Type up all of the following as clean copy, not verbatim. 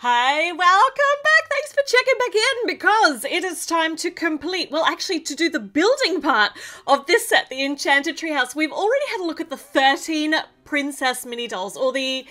Hi, welcome back. Thanks for checking back in because it is time to complete, well, actually to do the building part of this set, the Enchanted Treehouse. We've already had a look at the 13 princess mini dolls, or the...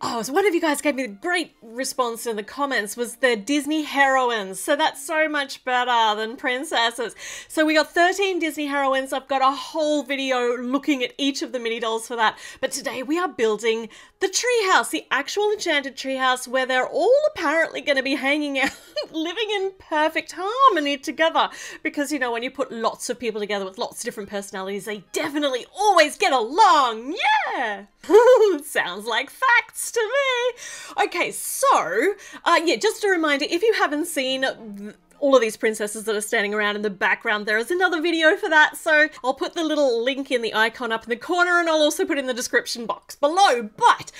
Oh, so one of you guys gave me a great response in the comments, was the Disney heroines. So that's so much better than princesses. So we got 13 Disney heroines. I've got a whole video looking at each of the mini dolls for that. But today we are building the treehouse, the actual Enchanted Treehouse, where they're all apparently going to be hanging out, living in perfect harmony together. Because, you know, when you put lots of people together with lots of different personalities, they definitely always get along. Yeah! Sounds like facts to me. Okay, so, yeah, just a reminder, if you haven't seen all of these princesses that are standing around in the background, there is another video for that, so I'll put the little link in the icon up in the corner, and I'll also put it in the description box below. But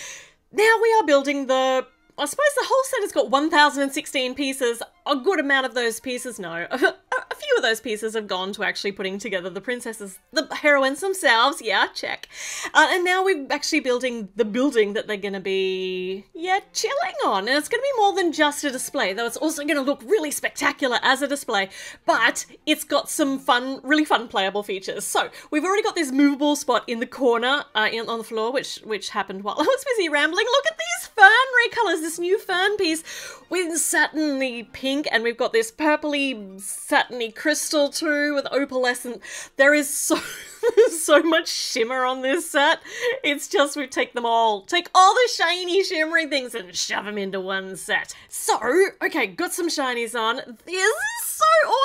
now we are building the... I suppose the whole set has got 1,016 pieces. A good amount of those pieces, no. A few of those pieces have gone to actually putting together the princesses, the heroines themselves. Yeah, check. And now we're actually building the building that they're going to be, yeah, chilling on. And it's going to be more than just a display, though it's also going to look really spectacular as a display. But it's got some fun, really fun playable features. So we've already got this movable spot in the corner on the floor, which happened while I was busy rambling. Look at these fern recolors, this new fern piece with satiny pink, and we've got this purpley satiny crystal too with opalescent. There is so much shimmer on this set. It's just we take all the shiny shimmery things and shove them into one set. So, okay, got some shinies on. This is so awesome.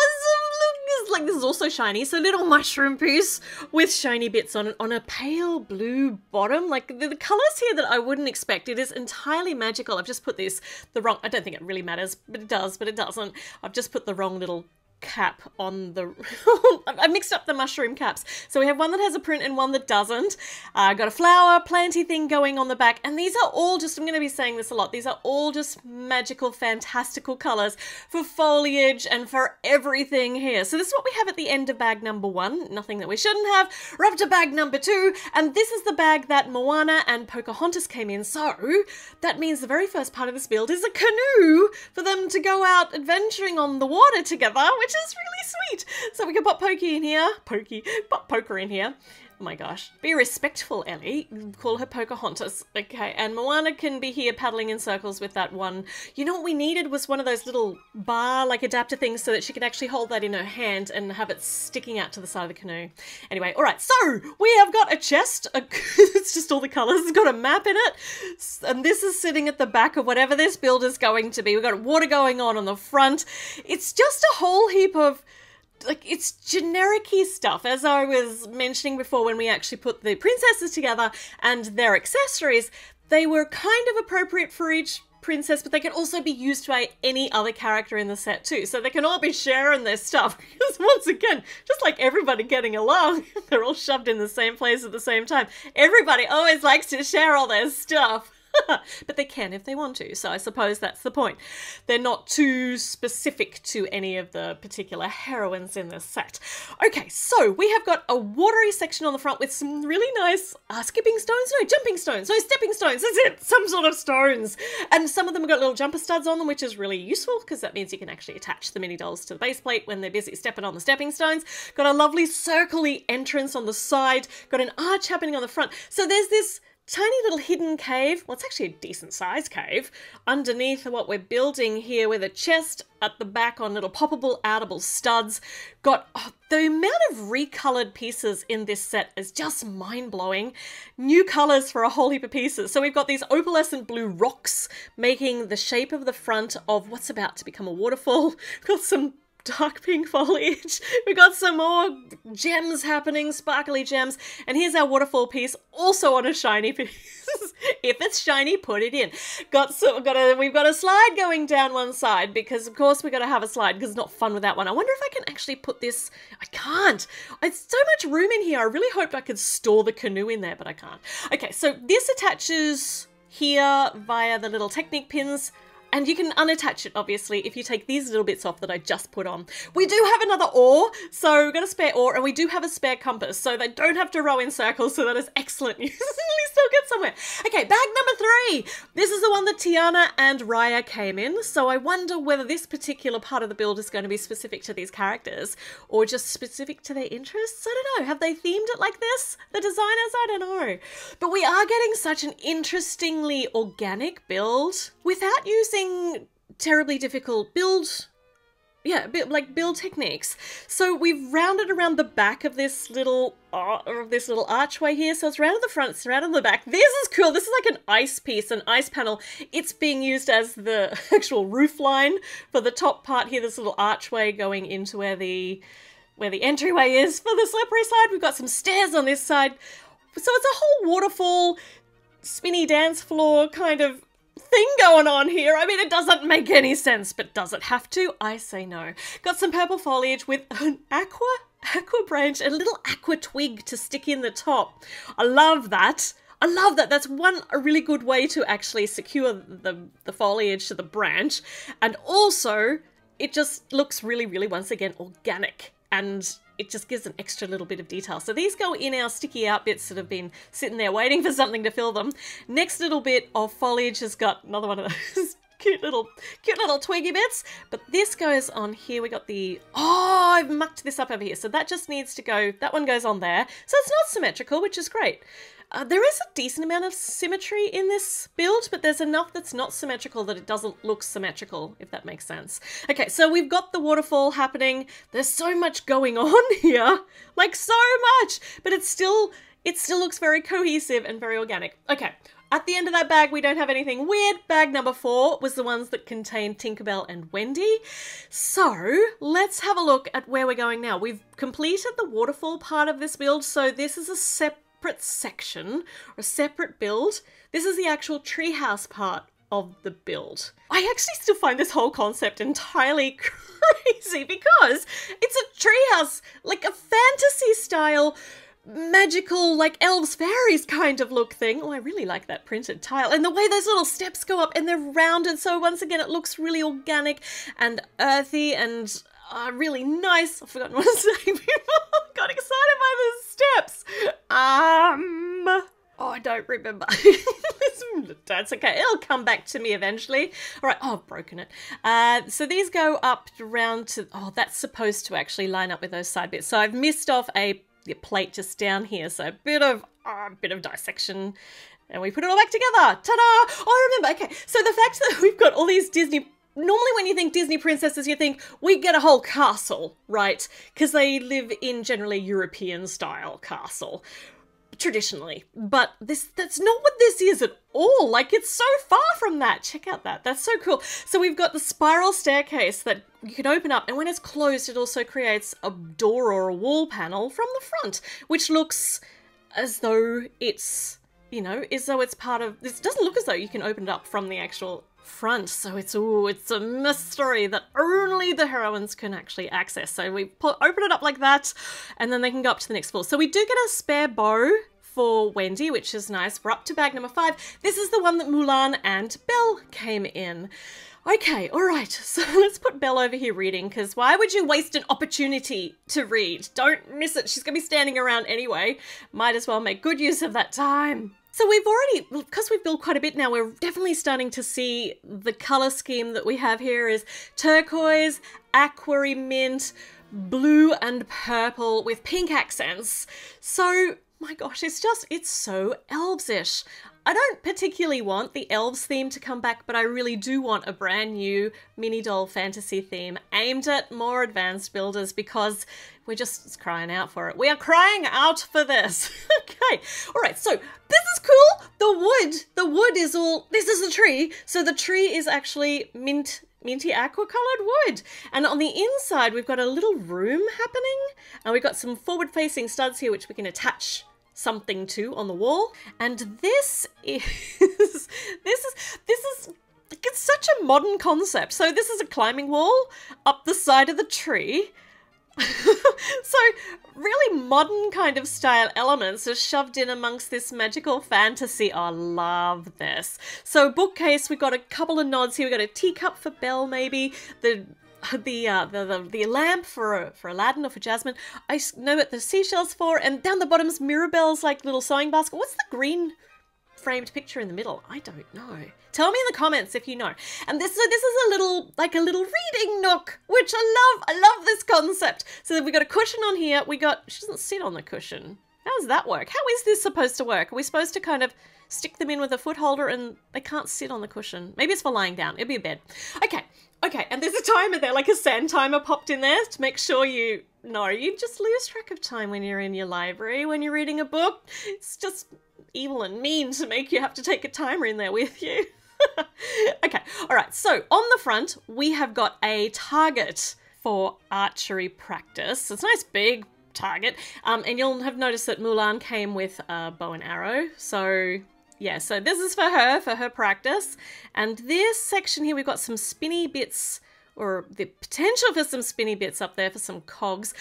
Look, like this is also shiny. So little mushroom piece with shiny bits on it on a pale blue bottom. Like the colors here that I wouldn't expect. It is entirely magical. I've just put the wrong, I don't think it really matters, but it does, but it doesn't. I've just put the wrong little cap on the... I mixed up the mushroom caps. So we have one that has a print and one that doesn't. Got a flower planty thing going on the back, and these are all just, I'm going to be saying this a lot, these are all just magical, fantastical colours for foliage and for everything here. So this is what we have at the end of bag number 1, nothing that we shouldn't have. We're up to bag number 2, and this is the bag that Moana and Pocahontas came in, so that means the very first part of this build is a canoe for them to go out adventuring on the water together, which is really sweet. So we can pop Pokey in here. Pop Poker in here. Oh my gosh. Be respectful, Ellie. Call her Pocahontas. Okay, and Moana can be here paddling in circles with that one. You know what we needed was one of those little bar-like adapter things so that she could actually hold that in her hand and have it sticking out to the side of the canoe. Anyway, alright, so we have got a chest. It's just all the colours. It's got a map in it. And this is sitting at the back of whatever this build is going to be. We've got water going on the front. It's just a whole heap of... like, it's generic-y stuff, as I was mentioning before when we actually put the princesses together and their accessories. They were kind of appropriate for each princess, but they can also be used by any other character in the set too. So they can all be sharing their stuff. Because once again, just like everybody getting along, they're all shoved in the same place at the same time. Everybody always likes to share all their stuff. But they can if they want to, so I suppose that's the point. They're not too specific to any of the particular heroines in this set. Okay, so we have got a watery section on the front with some really nice skipping stones, no, jumping stones, no, stepping stones, that's it, some sort of stones. And some of them have got little jumper studs on them, which is really useful because that means you can actually attach the mini dolls to the base plate when they're busy stepping on the stepping stones. Got a lovely circle-y entrance on the side, got an arch happening on the front. So there's this tiny little hidden cave, well, it's actually a decent sized cave, underneath what we're building here with a chest at the back on little poppable, outable studs. Got the amount of recolored pieces in this set is just mind-blowing. New colors for a whole heap of pieces. So we've got these opalescent blue rocks making the shape of the front of what's about to become a waterfall. We've got some dark pink foliage. We got some more gems happening, sparkly gems. And here's our waterfall piece, also on a shiny piece. If it's shiny, put it in. We've got a slide going down one side because, of course, we've got to have a slide because it's not fun without one. I wonder if I can actually put this... I can't. It's so much room in here. I really hoped I could store the canoe in there, but I can't. Okay, so this attaches here via the little Technic pins. And you can unattach it, obviously, if you take these little bits off that I just put on. We do have another oar, so we've got a spare oar, and we do have a spare compass, so they don't have to row in circles, so that is excellent news. We still get somewhere. Okay, bag number 3. This is the one that Tiana and Raya came in, so I wonder whether this particular part of the build is going to be specific to these characters, or just specific to their interests. I don't know. Have they themed it like this? The designers? I don't know. But we are getting such an interestingly organic build without using terribly difficult build techniques. So we've rounded around the back of this little archway here. So it's rounded the front, it's rounded the back. This is cool. This is like an ice piece, an ice panel. It's being used as the actual roof line for the top part here. This little archway going into where the entryway is. For the slippery side, we've got some stairs on this side. So it's a whole waterfall, spinny dance floor kind of thing going on here. I mean, it doesn't make any sense, but does it have to? I say no. Got some purple foliage with an aqua branch, a little aqua twig to stick in the top. I love that. I love that. That's a really good way to actually secure the foliage to the branch. And also, it just looks really, really, once again, organic. And it just gives an extra little bit of detail. So these go in our sticky out bits that have been sitting there waiting for something to fill them. Next little bit of foliage has got another one of those cute little twiggy bits. But this goes on here. We got I've mucked this up over here. So that just needs to go, that one goes on there. So it's not symmetrical, which is great. There is a decent amount of symmetry in this build, but there's enough that's not symmetrical that it doesn't look symmetrical, if that makes sense. Okay, so we've got the waterfall happening. There's so much going on here, like so much, but it still looks very cohesive and very organic. Okay, at the end of that bag, we don't have anything weird. Bag number 4 was the ones that contained Tinkerbell and Wendy. So let's have a look at where we're going now. We've completed the waterfall part of this build, so this is a separate section or a separate build. This is the actual treehouse part of the build. I actually still find this whole concept entirely crazy because it's a treehouse, like a fantasy style magical, like elves fairies kind of look thing. Oh, I really like that printed tile and the way those little steps go up and they're rounded, so once again it looks really organic and earthy and really nice. I've forgotten what to say before. I got excited by the steps. Oh, I don't remember. That's okay. It'll come back to me eventually. All right. Oh, I've broken it. So these go up around to, that's supposed to actually line up with those side bits. So I've missed off a plate just down here. So a bit of dissection. And we put it all back together. Ta-da! Oh, I remember. Okay. So the fact that we've got all these normally when you think Disney princesses, you think we get a whole castle, right? Because they live in generally European style castle, traditionally. But that's not what this is at all. Like, it's so far from that. Check out that. That's so cool. So we've got the spiral staircase that you can open up, and when it's closed, it also creates a door or a wall panel from the front, which looks as though it's, it's part of, this doesn't look as though you can open it up from the actual front, so it's a mystery that only the heroines can actually access. So we open it up like that, and then they can go up to the next floor. So we do get a spare bow for Wendy, which is nice. We're up to bag number 5. This is the one that Mulan and Belle came in. Okay, all right, so let's put Belle over here reading, because why would you waste an opportunity to read? Don't miss it. She's going to be standing around anyway. Might as well make good use of that time. So we've already, because we've built quite a bit now, we're definitely starting to see the colour scheme that we have here is turquoise, aqua mint, blue and purple with pink accents. So, my gosh, it's so elves-ish. I don't particularly want the elves theme to come back, but I really do want a brand new mini doll fantasy theme aimed at more advanced builders because we're just crying out for it. We are crying out for this. Okay, all right, so this is cool. The wood is all, this is the tree. So the tree is actually minty aqua coloured wood. And on the inside, we've got a little room happening. And we've got some forward facing studs here, which we can attach something to on the wall. And this is it's such a modern concept. So this is a climbing wall up the side of the tree. So, really modern kind of style elements are shoved in amongst this magical fantasy. I love this. So, bookcase, we've got a couple of nods here. We've got a teacup for Belle, maybe. The lamp for Aladdin or for Jasmine. I know what the seashells for. And down the bottom's Mirabelle's like little sewing basket. What's the green framed picture in the middle? I don't know. Tell me in the comments if you know. And this is a little reading nook, which I love this concept. So we got a cushion on here. She doesn't sit on the cushion. How does that work? How is this supposed to work? Are we supposed to kind of stick them in with a foot holder and they can't sit on the cushion? Maybe it's for lying down. It'll be a bed. Okay, and there's a timer there, like a sand timer popped in there to make sure you just lose track of time when you're in your library, when you're reading a book. It's just evil and mean to make you have to take a timer in there with you. Okay, all right, so on the front, we have got a target for archery practice. It's a nice big target, and you'll have noticed that Mulan came with a bow and arrow, so yeah, so this is for her practice. And this section here, we've got some spinny bits, or the potential for some spinny bits up there for some cogs.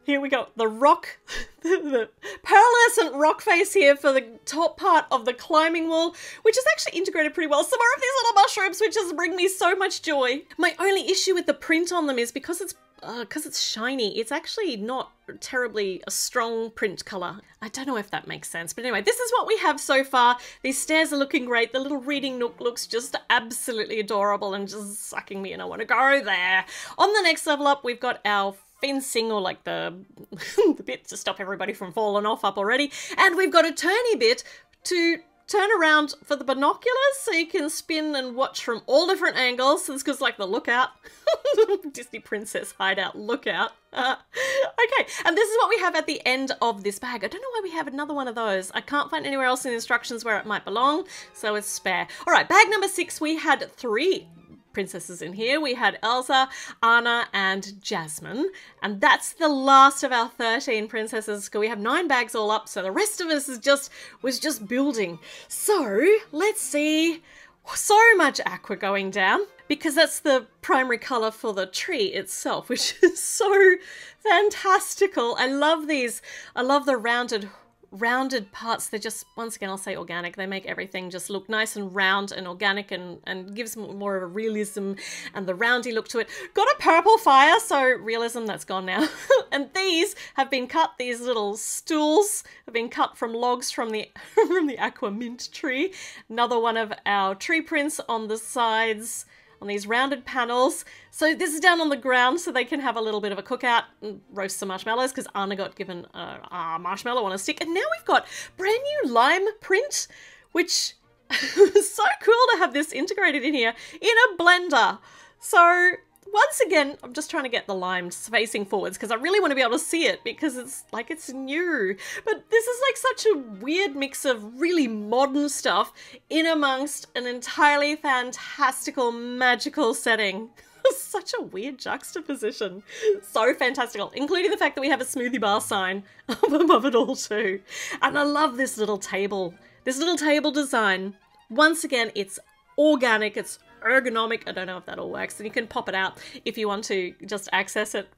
Here we go, the rock, the pearlescent rock face here for the top part of the climbing wall, which is actually integrated pretty well. Some more of these little mushrooms, which just bring me so much joy. My only issue with the print on them is because it's shiny, it's actually not terribly a strong print color. I don't know if that makes sense, but anyway, this is what we have so far. These stairs are looking great. The little reading nook looks just absolutely adorable and just sucking me, and I want to go there. On the next level up, we've got our fencing, or like the bit to stop everybody from falling off up already, and we've got a turny bit to turn around for the binoculars so you can spin and watch from all different angles. So this goes like the lookout. Disney Princess Hideout lookout. Okay, and this is what we have at the end of this bag. I don't know why we have another one of those. I can't find anywhere else in the instructions where it might belong, so it's spare. All right, bag number 6, we had 3 princesses in here. We had Elsa, Anna, and Jasmine, and that's the last of our 13 princesses. We have 9 bags all up, so the rest of us was just building. So let's see. So much aqua going down, because that's the primary color for the tree itself, which is so fantastical. I love these. I love the rounded parts. They're just, once again, I'll say organic. They make everything just look nice and round and organic, and gives more of a realism and the roundy look to it. Got a purple fire, so realism, that's gone now. And these have been cut, these little stools have been cut from logs from the aqua mint tree. Another one of our tree prints on the sides, on these rounded panels. So this is down on the ground so they can have a little bit of a cookout and roast some marshmallows, because Anna got given a marshmallow on a stick. And now we've got brand new lime print, which is so cool to have this integrated in here in a blender. So once again, I'm just trying to get the lime facing forwards because I really want to be able to see it, because it's like it's new. But this is like such a weird mix of really modern stuff in amongst an entirely fantastical, magical setting. Such a weird juxtaposition. So fantastical, including the fact that we have a smoothie bar sign up above it all too. And I love this little table design. Once again, it's organic, it's ergonomic. I don't know if that all works, and you can pop it out if you want to just access it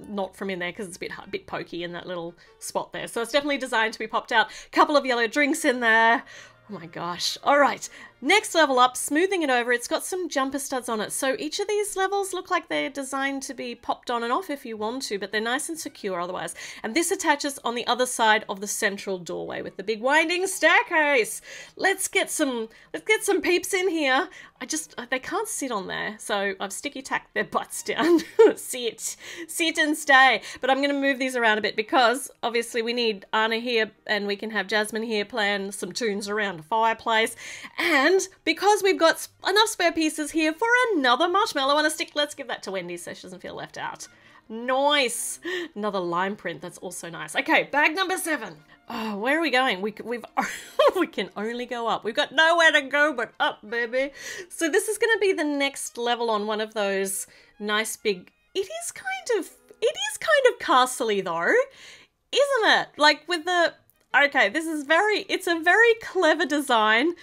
not from in there, because it's a bit pokey in that little spot there. So it's definitely designed to be popped out. Couple of yellow drinks in there. Oh my gosh. All right, next level up, smoothing it over. It's got some jumper studs on it. So each of these levels look like they're designed to be popped on and off if you want to, but they're nice and secure otherwise. And this attaches on the other side of the central doorway with the big winding staircase. Let's get some peeps in here. They can't sit on there, so I've sticky tacked their butts down. Sit and stay. But I'm going to move these around a bit, because obviously we need Anna here, and we can have Jasmine here playing some tunes around a fireplace. And because we've got enough spare pieces here for another marshmallow on a stick, let's give that to Wendy so she doesn't feel left out. Nice. Another lime print. That's also nice. Okay, bag number 7. Oh, where are we going? We can only go up. We've got nowhere to go but up, baby. So this is going to be the next level on one of those nice big... It is kind of castle-y though, isn't it? Like with the... Okay, it's a very clever design.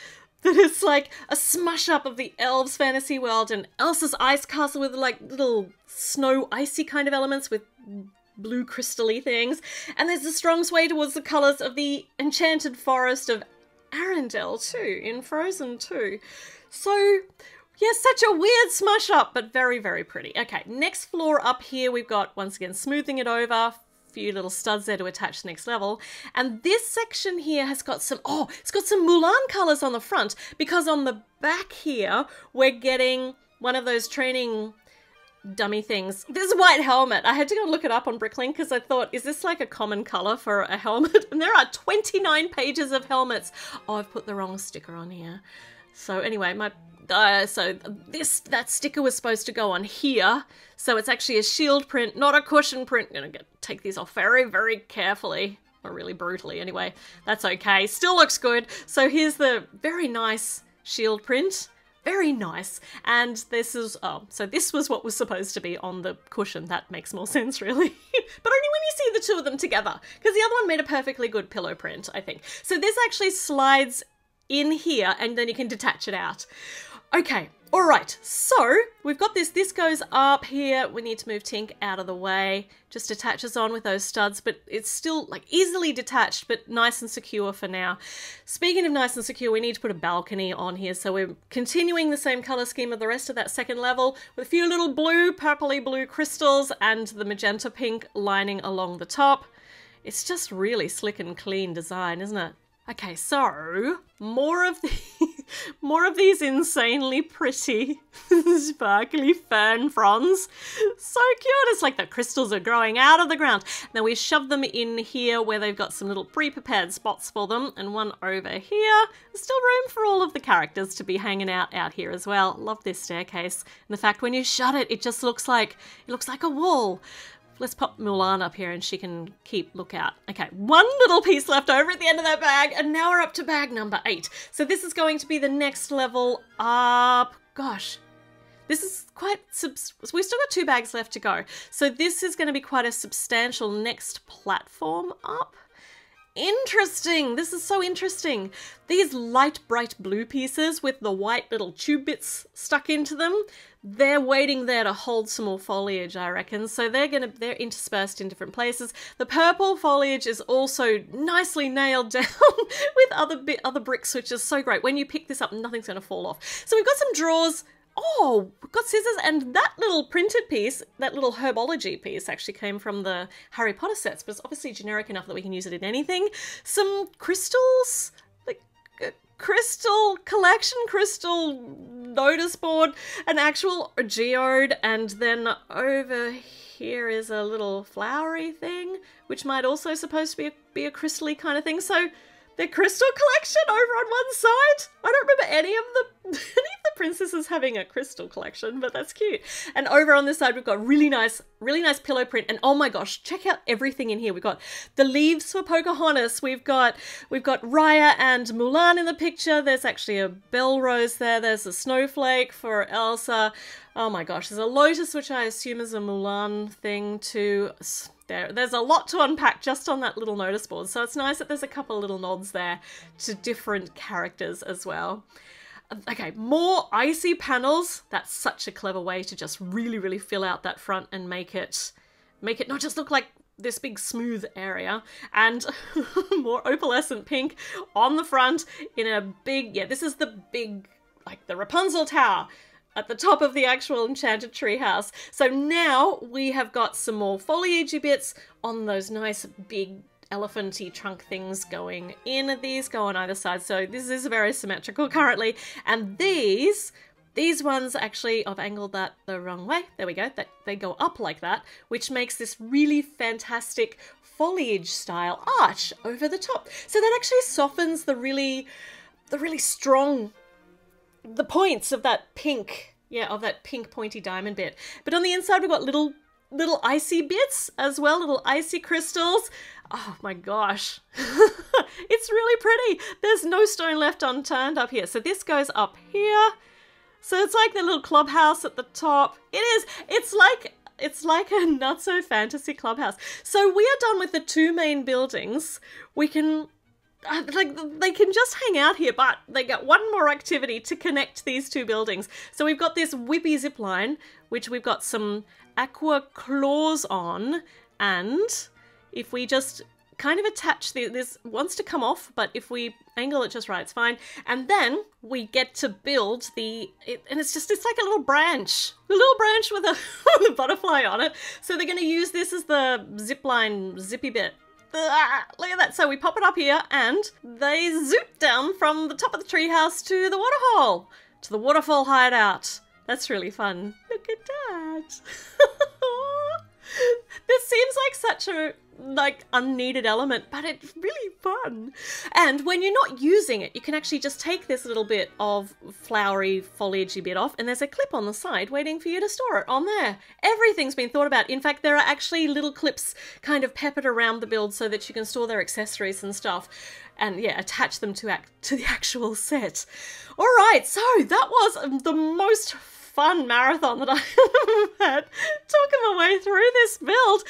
That is like a smush up of the elves fantasy world and Elsa's ice castle with like little snow icy kind of elements with blue crystal-y things. And there's a strong sway towards the colours of the enchanted forest of Arendelle too, in Frozen 2. So, yeah, such a weird smush up, but very, very pretty. Okay, next floor up here, we've got, once again, smoothing it over, few little studs there to attach the next level. And this section here has got some, oh, it's got some Mulan colours on the front, because on the back here, we're getting one of those training dummy things. This white helmet. I had to go look it up on Bricklink because I thought, is this like a common colour for a helmet? And there are 29 pages of helmets. Oh, I've put the wrong sticker on here. So anyway, that sticker was supposed to go on here. So it's actually a shield print, not a cushion print. I'm gonna take these off very, very carefully. Or really brutally anyway. That's okay. Still looks good. So here's the very nice shield print. Very nice. And this is, oh, so this was what was supposed to be on the cushion. That makes more sense, really. But only when you see the two of them together. Because the other one made a perfectly good pillow print, I think. So this actually slides in here and then you can detach it out. Okay, all right. So we've got this. This goes up here. We need to move Tink out of the way. Just attaches on with those studs, but it's still like easily detached, but nice and secure for now. Speaking of nice and secure, we need to put a balcony on here. So we're continuing the same color scheme of the rest of that second level with a few little blue, purpley blue crystals and the magenta pink lining along the top. It's just really slick and clean design, isn't it? Okay, so more of these insanely pretty sparkly fern fronds. So cute. It's like the crystals are growing out of the ground. Now we shove them in here where they've got some little pre-prepared spots for them, and one over here. There's still room for all of the characters to be hanging out here as well. Love this staircase. And the fact when you shut it, it just looks like a wall. Let's pop Mulan up here and she can keep lookout. Okay, one little piece left over at the end of that bag, and now we're up to bag number 8. So this is going to be the next level up. Gosh, this is quite, we've still got 2 bags left to go. So this is going to be quite a substantial next platform up. Interesting. This is so interesting. These light bright blue pieces with the white little tube bits stuck into them, they're waiting there to hold some more foliage, I reckon. So they're interspersed in different places. The purple foliage is also nicely nailed down with other bricks, which is so great. When you pick this up, nothing's going to fall off. So we've got some drawers. Oh, we've got scissors, and that little printed piece, that little herbology piece actually came from the Harry Potter sets, but it's obviously generic enough that we can use it in anything. Some crystals, like crystal collection, crystal notice board, an actual geode, and then over here is a little flowery thing, which might also supposed to be a crystal-y kind of thing. So their crystal collection over on one side. I don't remember any of the princesses having a crystal collection, but that's cute. And over on this side, we've got really nice pillow print. And oh my gosh, check out everything in here. We've got the leaves for Pocahontas. We've got Raya and Mulan in the picture. There's actually a bell rose there. There's a snowflake for Elsa. Oh my gosh, there's a lotus, which I assume is a Mulan thing too. There's a lot to unpack just on that little notice board, so it's nice that there's a couple of little nods there to different characters as well. Okay, more icy panels. That's such a clever way to just really, really fill out that front and make it not just look like this big smooth area. And more opalescent pink on the front in a big, yeah, this is the big, like the Rapunzel Tower at the top of the actual Enchanted Treehouse. So now we have got some more foliagey bits on those nice big elephanty trunk things going in. These go on either side, so this is very symmetrical currently. And these ones actually, I've angled that the wrong way. There we go. They go up like that, which makes this really fantastic foliage style arch over the top. So that actually softens the really strong, the points of that pink, yeah, of that pink pointy diamond bit. But on the inside, we've got little icy bits as well, little icy crystals. Oh my gosh. It's really pretty. There's no stone left unturned up here. So this goes up here. So it's like the little clubhouse at the top. It is. It's like a not so fantasy clubhouse. So we are done with the 2 main buildings. We can, like, they can just hang out here, but they get one more activity to connect these 2 buildings. So we've got this whippy zip line, which we've got some aqua claws on, And if we just kind of attach this wants to come off, but if we angle it just right, it's fine. And then we get to build and it's like a little branch with a, with a butterfly on it. So they're going to use this as the zipline zippy bit. Look at that. So we pop it up here and they zoop down from the top of the treehouse to the waterhole, to the Waterfall Hideout. That's really fun. Look at that. This seems like such a unneeded element, but it's really fun. And when you're not using it, you can actually just take this little bit of flowery foliagey bit off, and there's a clip on the side waiting for you to store it on there. Everything's been thought about. In fact, there are actually little clips kind of peppered around the build so that you can store their accessories and stuff, and yeah, attach them to the actual set. All right, so that was the most fun marathon that I've had talking my way through this build.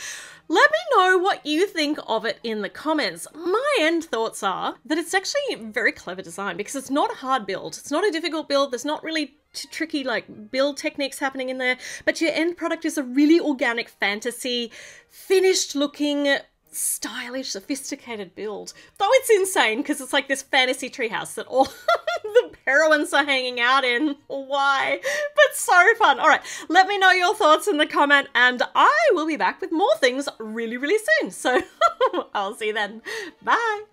Let me know what you think of it in the comments. My end thoughts are that it's actually a very clever design because it's not a hard build. It's not a difficult build. There's not really tricky build techniques happening in there, but your end product is a really organic fantasy, finished looking, stylish, sophisticated build. Though it's insane because it's like this fantasy treehouse that all the heroines are hanging out in. Why? But so fun. All right, let me know your thoughts in the comment and I will be back with more things really, really soon. So I'll see you then. Bye.